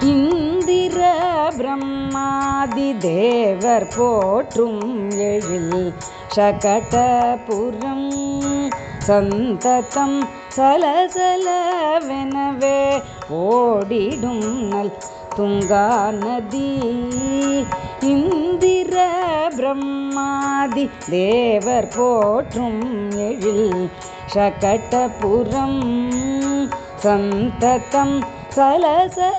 இந்திர பிரம்மாதி தேவர் போற்றும் எழில் சகடபுரம் சந்ததம் சலசலவெனவே ஓடிடும் நல் துங்கா நதி. இந்திர பிரம்மாதி தேவர் போற்றும் எழில் சகடபுரம் சந்ததம் சலசலவெனவே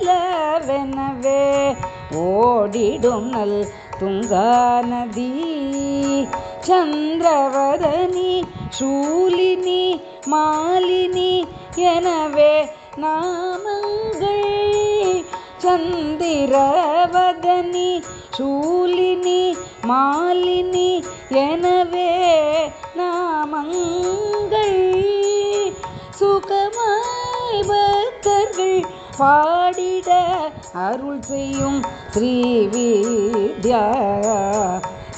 ஓடிடும் நல் துங்கா நதி. சந்திரவதனி சூலினி மாலினி எனவே நாமங்கள். சந்திரவதனி சூலினி மாலினி எனவே நாமங்கள். சுகமாய் பக்தர்கள் பாடிட அருள் செய்யும் ஸ்ரீவித்யா.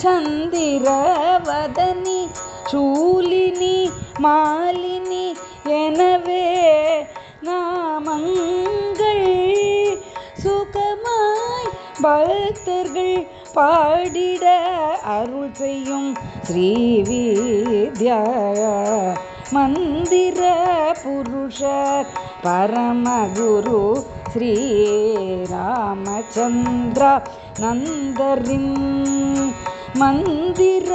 சந்திரவதனி சூலினி மாலினி எனவே நாமங்கள். சுகமாய் பக்தர்கள் பாடிட அருள் செய்யும் ஸ்ரீவித்யா. மந்திர புருஷர் பரமகுரு ஸ்ரீ ராமச்சந்திரா நந்தரின். மந்திர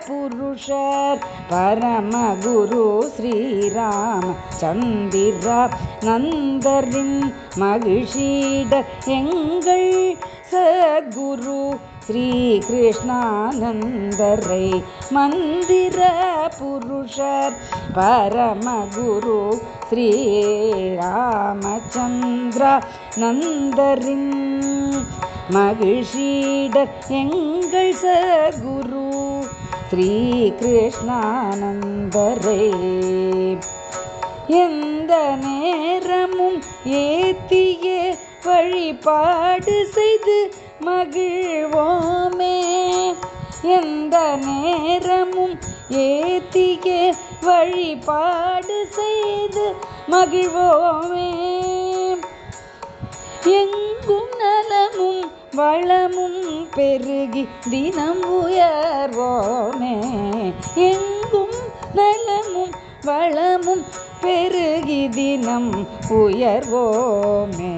புருஷர் பரமகுரு ஸ்ரீராமச்சந்திரா நந்தரின் மகிழ்ச்சிட எங்கள் சத்குரு ஸ்ரீ கிருஷ்ணானந்தரை. மந்திர புருஷர் பரமகுரு ஸ்ரீ ராமச்சந்திரா நந்தரின் மகிழ்ச்சிடர் எங்கள் சத்குரு ஸ்ரீ கிருஷ்ணானந்தரை. எந்த நேரமும் ஏத்தியே வழிபாடு செய்து மகிழ்வோமே. எந்த நேரமும் ஏத்தியே வழிபாடு செய்து மகிழ்வோமே. எங்கும் நலமும் வளமும் பெருகி தினம் உயர்வோமே. எங்கும் நலமும் வளமும் பெருகி தினம் உயர்வோமே.